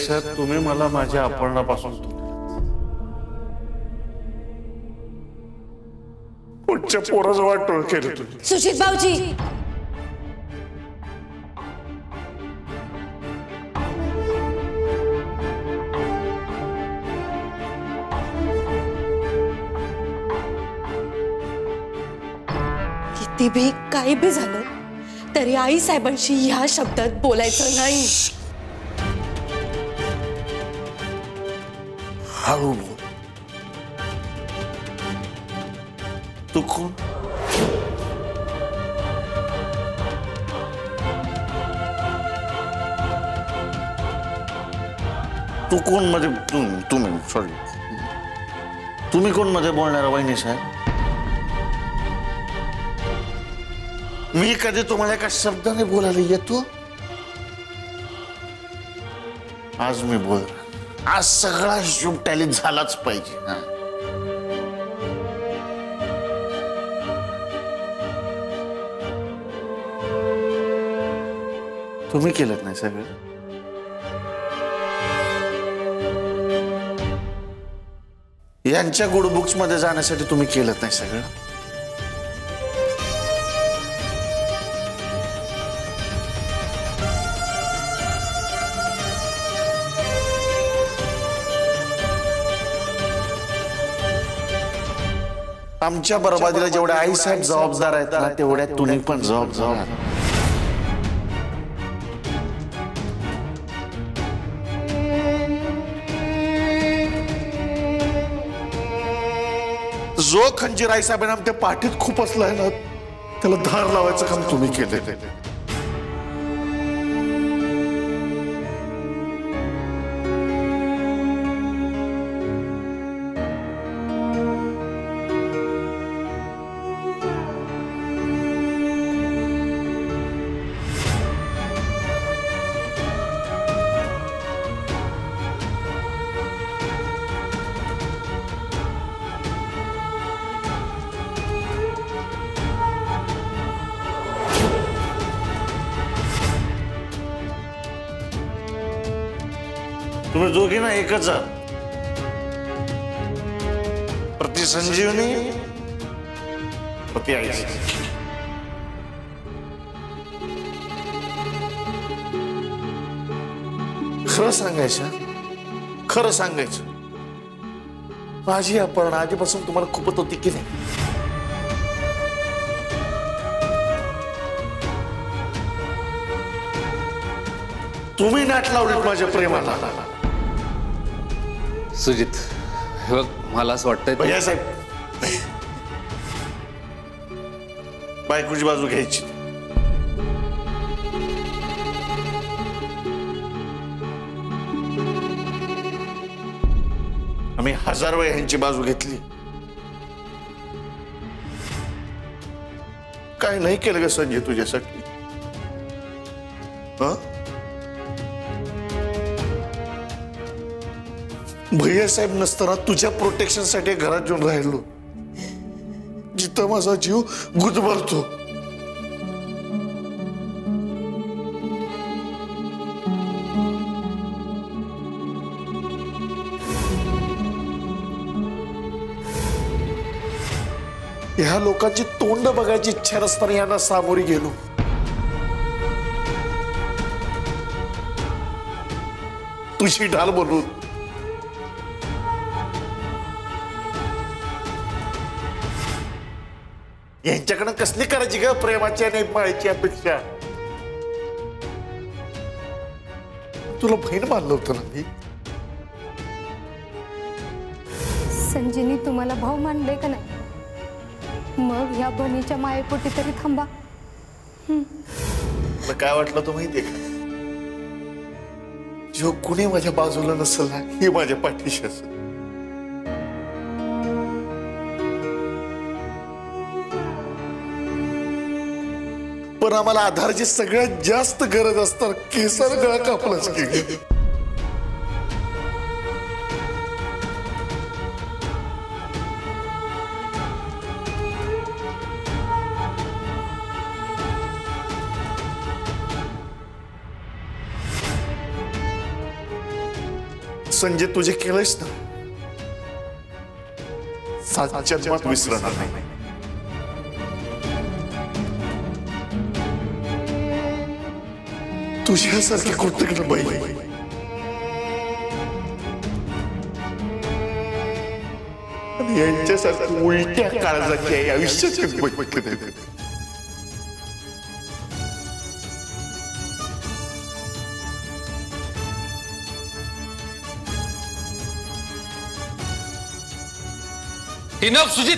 साहेब तुम्ही मला माझ्या अपहरणापासून पुढच्या पोराचं वाटोळ केलं तुम्ही. सुजित भाऊजी, किती भी काही भी झालं तरी आई साहेबांशी ह्या शब्दात बोलायचं नाही. हळू बोल. तू कोण? तू कोण मध्ये? तुम्ही सॉरी, तुम्ही कोण मध्ये बोलणारा वहिनी साहेब? मी कधी तुम्हाला एका शब्दाने बोलायला येतो? आज मी बोल, आज सगळा शुभ टॅली झालाच पाहिजे. तुम्ही केलं नाही सगळं. यांच्या गुड बुक्स मध्ये जाण्यासाठी तुम्ही केलं नाही सगळं. आमच्या बरबादीला जेवढ्या आई साहेब जबाबदार आहेत ना तेवढ्या तुम्ही पण जबाबदार. जो खंजीर आई साहेबांना आमच्या पाठीत खूप असलाय ना त्याला धार लावायचं काम तुम्ही केले. तुम्ही दोघी ना एकच आहात. प्रति संजीवनी, प्रति आई. खरं सांगायचं, खरं सांगायचं, माझी आपण आधीपासून तुम्हाला खूपच होती की नाही? तुम्ही नाट लावलीत माझ्या प्रेमाला. सुजित, हे बघ, मला असं वाटतंय भैया साहेब, बायकोची बाजू घ्यायची. आम्ही 1000 वेळा ह्यांची बाजू घेतली. काय नाही केलं ग संजय तुझ्यासाठी? भैया साहेब नसताना तुझ्या प्रोटेक्शन साठी घरात येऊन राहिलो जिथं माझा जीव गुदमरतो. ह्या लोकांची तोंड बघायची इच्छा नसताना यांना सामोरी गेलो. तुझी ढाल बनवून. यांच्याकडे कसली करायची ग प्रेमाची आणि माळीची अपेक्षा? तुला बहीण मानलं होतं ना मी. संजीनी तुम्हाला भाऊ मानले का नाही? मग ह्या बहिणीच्या मायेपोटी तरी थांबा. काय वाटलं तो माहितीये का? जो कुणी माझ्या बाजूला नसेल ना ही माझ्या पाठीशी असेल. पण आम्हाला आधारची सगळ्यात जास्त गरज असतात केसर गळा कापलाच की. संजय तुझे केलंयस ना, 7 जन्मात विसरणार नाही. तुझ्यासारखी कृतज्ञ बाई आणि यांच्यासारखी उलट्या काळजाची आई आयुष्यात बघितलं नाही. इनफ सुजित.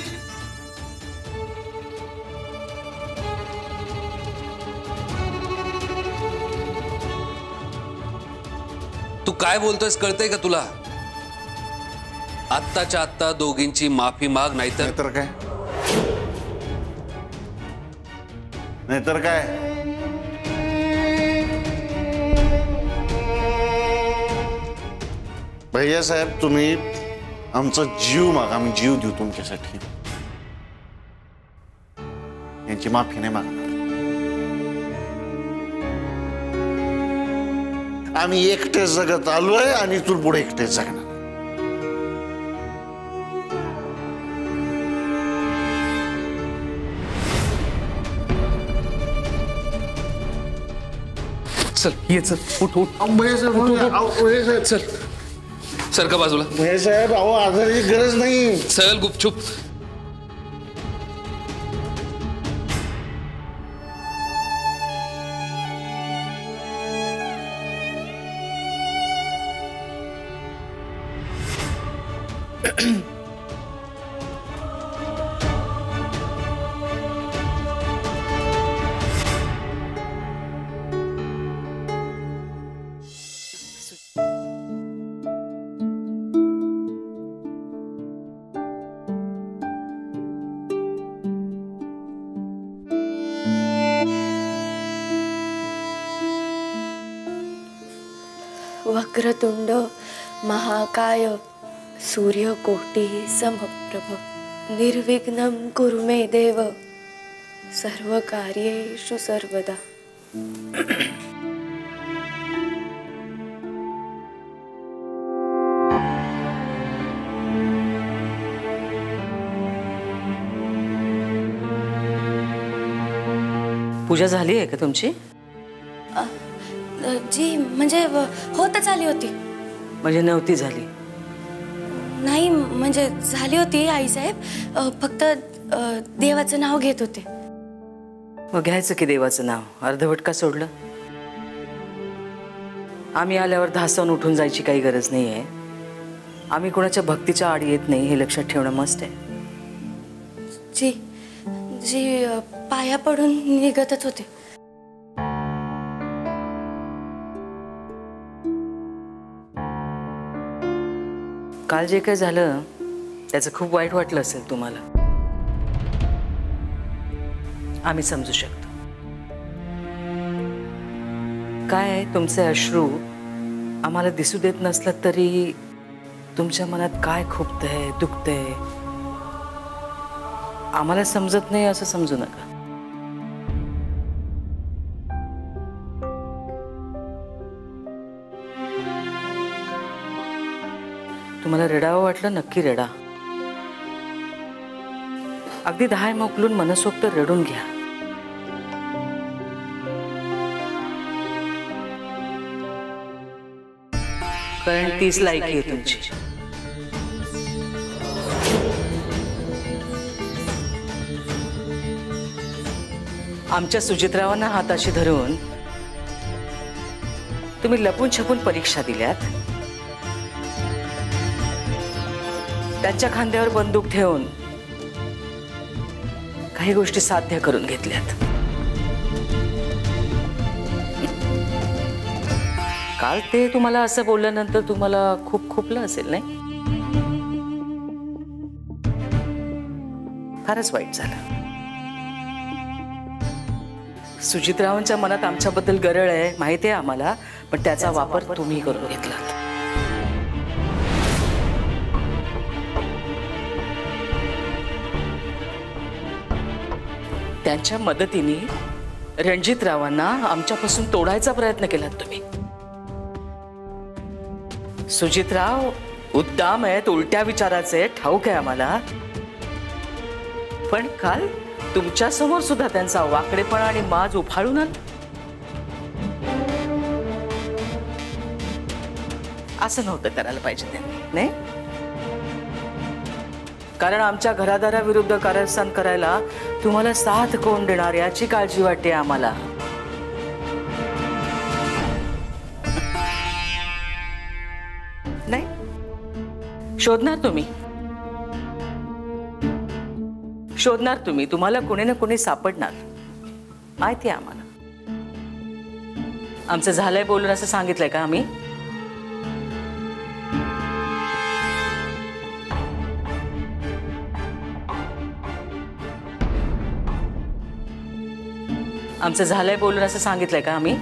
तू काय बोलतोयस कळतंय का तुला? आत्ताच्या आत्ता दोघींची माफी माग, नाहीतर काय नाहीतर काय. भैया साहेब तुम्ही आमचा जीव मागा, आम्ही जीव देऊ तुमच्यासाठी. यांची माफी नाही मागणार. आम्ही एकटे जगत आलोय आणि इथून पुढे एकटे जगणार. चल ये चल, उठ उठ. चल सर का बाजूला. भैया साहेब अहो आधाराची गरज नाही. चल गुपचूप. वक्रतुंड महाकाय सूर्यकोटि समप्रभ निर्विघ्नं कुरु मे देव सर्वकार्येषु सर्वदा. पूजा झाली आहे का तुमची? जी म्हणजे होतच आली होती. म्हणजे नव्हती झाली? नाही म्हणजे झाली होती आईसाहेब, फक्त देवाचं नाव घेत होते. मग घ्यायचं की देवाचं नाव, अर्धवट का सोडलं? आम्ही आल्यावर धासावून उठून जायची काही गरज नाही आहे. आम्ही कोणाच्या भक्तीच्या आड येत नाही हे लक्षात ठेवणं मस्त आहे. जी जी पाया पडून निघतच होते. काल जे काय झालं त्याचं खूप वाईट वाटलं असेल तुम्हाला. आम्ही समजू शकतो. काय आहे तुमचे अश्रू आम्हाला दिसू देत नसलं तरी तुमच्या मनात काय खुपतंय दुखतंय आम्हाला समजत नाही असं समजू नका. तुम्हाला रडावं वाटलं नक्की रडा. अगदी दहाय मोकलून मनसोक्त रडून घ्या. कारण तीच लायकी आहे तुमची. आमच्या सुजितरावांना हाताशी धरून तुम्ही लपून छपून परीक्षा दिल्यात. त्यांच्या खांद्यावर बंदूक ठेवून काही गोष्टी साध्य करून घेतल्यात. काल ते तुम्हाला असं बोलल्यानंतर तुम्हाला खूप खुपलं असेल नाही? फारच वाईट झालं. सुजितरावांच्या मनात आमच्याबद्दल गरळ आहे माहिती आहे आम्हाला, पण त्याचा वापर तुम्ही करून घेतला. त्यांच्या मदतीने रणजितरावांना आमच्यापासून तोडायचा प्रयत्न केलात तुम्ही. सुजितराव उद्दाम आहेत, उलट्या विचाराचे, ठाऊक आहे आम्हाला. पण काल तुमच्या समोर सुद्धा त्यांचा वाकडेपणा आणि माज उफाळून आला. असं नव्हतं करायला पाहिजे त्यांनी, नाही? कारण आमच्या घरादाराविरुद्ध कारस्थान करायला तुम्हाला साथ कोण देणार याची काळजी वाटते आम्हाला. नाही शोधणार तुम्ही, तुम्हाला कोणी ना कोणी सापडणार, माहिती आहे आम्हाला. आमचं झालंय बोलून असं सांगितलंय का आम्ही? आमचं झालंय बोलून असं सांगितलंय का आम्ही?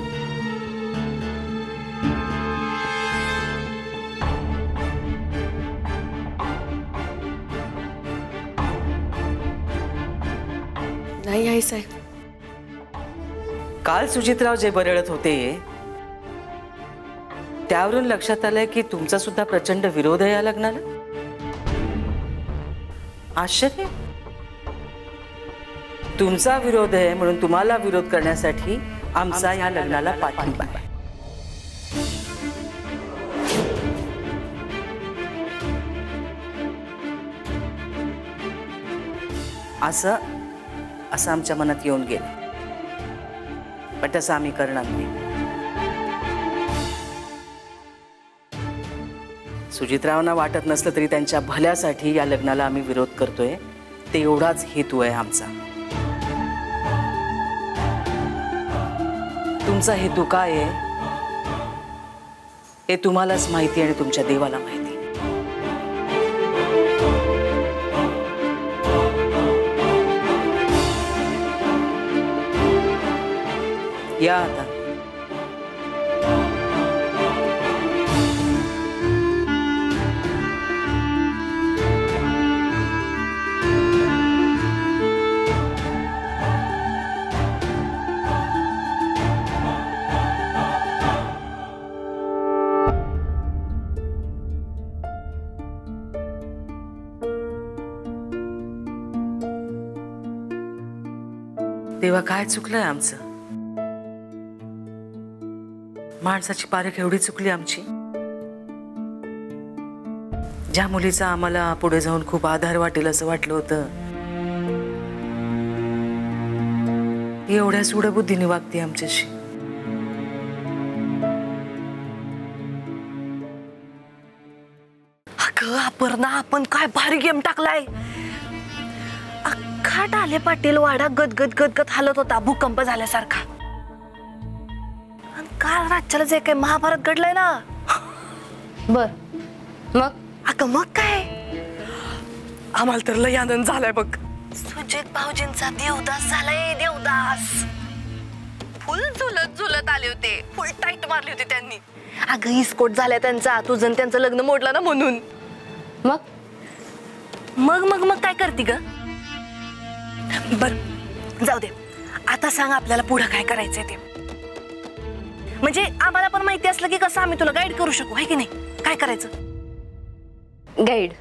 नाही आई साहेब. काल सुजितराव जे बरळत होते त्यावरून लक्षात आलंय की तुमचा सुद्धा प्रचंड विरोध आहे या लग्नाला. आश्चर्य. तुमचा विरोध आहे म्हणून तुम्हाला विरोध करण्यासाठी आमचा या लग्नाला पाठिंबा आहे. असं आमच्या मनात येऊन गेलं, पण तसं आम्ही करणार नाही. सुजितरावांना वाटत नसलं तरी त्यांच्या भल्यासाठी या लग्नाला आम्ही विरोध करतोय, ते एवढाच हेतू आहे आमचा. तुमचा हेतू काय आहे हे तुम्हालाच माहिती आणि तुमच्या देवाला माहिती. या आता. देवा काय चुकलंय आमचं? माणसाची पारख एवढी चुकली आमची. ज्या मुलीचा आम्हाला पुढे जाऊन खूप आधार वाटेल असं वाटलं होतं, एवढ्या सूडबुद्धीने वागते आमच्याशी. अगं अपर्णा, आपण काय भारी गेम टाकलाय. अख्खा टाले पाटील वाडा गदगद गदगद हालत होता, भूकंप झाल्यासारखा. काल राज्याला जे काही महाभारत घडलंय ना. बर मग? अगं मग काय, आम्हाला तर लय आनंद झालाय बघ. सुजित भाऊजींचा देवदास झालाय, देवदास. फुल झुलत झुलत आले होते, फुल टाईट मारली होती त्यांनी. अगं इस्कोट झालाय त्यांचा, तुझं त्यांचं लग्न मोडलं ना म्हणून. मग मग मग मग काय करती ग? बर जाऊ दे, आता सांग आपल्याला पुढे काय करायचंय ते. म्हणजे आम्हाला पण माहिती असलं की कसं आम्ही तुला गाईड करू शकू, आहे की नाही? काय करायचं? गाईड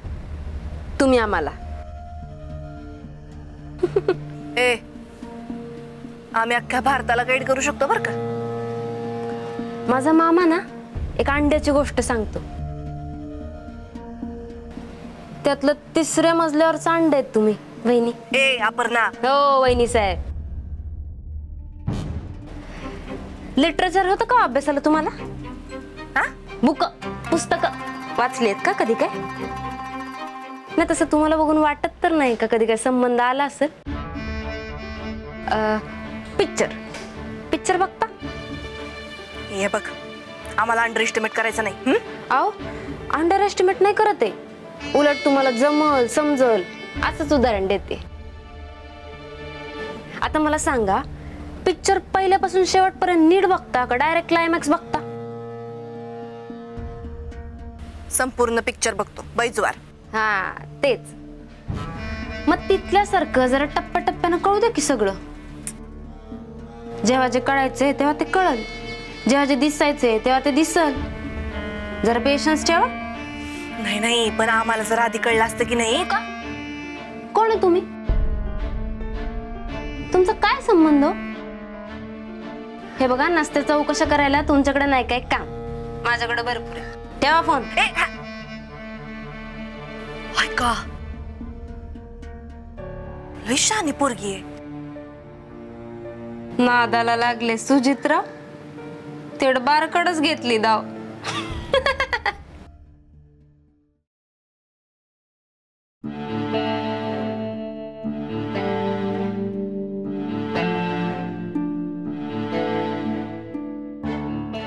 तुम्ही आम्हाला. ए आम्ही अख्ख्या भारताला गाईड करू शकतो बर का. माझा मामा ना एक अंड्याची गोष्ट सांगतो. त्यातलं 3ऱ्या मजल्यावरचं अंड आहेत तुम्ही वहिनी. ए अपर्णा. हो वहिनी साहेब. लिटरेचर होतं का अभ्यासाला तुम्हाला? हा बुक पुस्तक वाचलेत का कधी? काय नाही तसं तुम्हाला बघून वाटत तर नाही का कधी काय संबंध आला असेल? पिक्चर बघता? हे बघ, आम्हाला अंडर एस्टिमेट करायचं नाही. आओ अंडर एस्टिमेट नाही करत आहे, उलट तुम्हाला जमल समजल असंच उदाहरण देते. आता मला सांगा, पिक्चर पहिल्यापासून शेवटपर्यंत नीट बघता का डायरेक्ट क्लायमॅक्स बघता? संपूर्ण पिक्चर बघतो बैजवार. हा तेच. मग तिथल्यासारखं जरा टप्प्याटप्प्यानं कळू दे की सगळं. जेव्हा जे कळायचंय तेव्हा ते कळल, जेव्हा जे दिसायचंय तेव्हा ते दिसल. जरा पेशन्स ठेवा. नाही नाही, पण आम्हाला जर आधी कळलं असतं की नाही का. कोण आहे तुम्ही? तुमचा काय संबंध हो? हे बघा, नसते चौकशा करायला तुमच्याकडे नाही काय काम, माझ्याकडे भरपूर आहे. ठेवा फोन. ऐका, लय शहाणी पोरगी आहे. नादाला लागले सुजित्रा, तेवढं बारकडच घेतली दाव.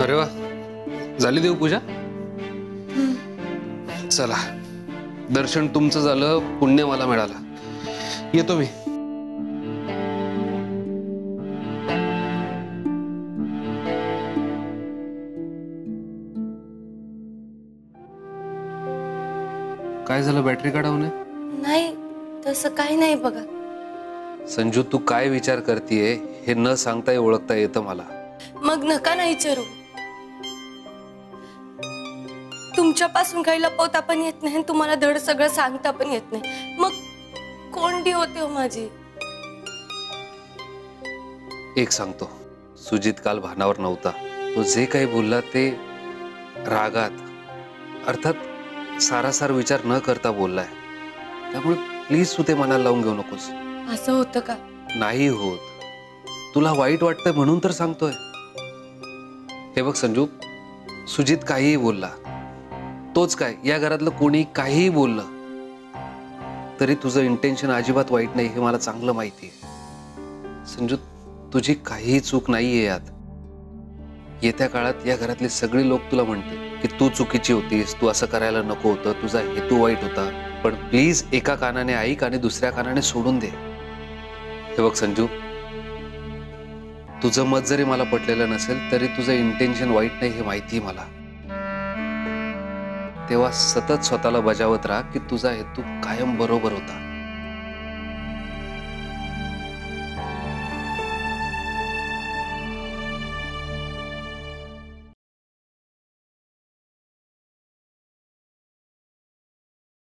अरे वा, झाली देवपूजा? चला, दर्शन तुमचं झालं, पुण्य मला मिळालं. येतो मी. काय झालं, बॅटरी का डाऊन आहे? नाही, तसं काही नाही बघा. संजू, तू काय विचार करतीये हे न सांगता ओळखता येतं मला. मग नका नाही विचारू. तुमच्यापासून काही लपवता पण येत नाही, तुम्हाला धड सगळं सांगता पण येत नाही. मग कोणती होते हो माझी? एक सांगतो, सुजित काल भानावर नव्हता. तो जे काही बोलला ते रागात, अर्थात सारासार विचार न करता बोललाय. त्यामुळे प्लीज तू ते मनाला लावून घेऊ नकोस. असं होतं का? नाही होत. तुला वाईट वाटतंय म्हणून तर सांगतोय. हे बघ संजू, सुजित काहीही बोलला, तोच काय या घरातलं कोणी काहीही बोललं तरी तुझं इंटेन्शन अजिबात वाईट नाही हे मला चांगलं माहिती आहे. संजू, तुझी काहीही चूक नाहीये यात. येत्या काळात या घरातले सगळे लोक तुला म्हणतील की तू चुकीची होतीस, तू असं करायला नको होतं, तुझा हेतू वाईट होता. पण प्लीज एका कानाने ऐक आणि दुसऱ्या कानाने सोडून दे. हे बघ संजू, तुझं मत जरी मला पटलेलं नसेल तरी तुझं इंटेन्शन वाईट नाही हे माहिती आहे मला. तेव्हा सतत स्वतःला बजावत राहा की तुझा हेतू कायम बरोबर होता.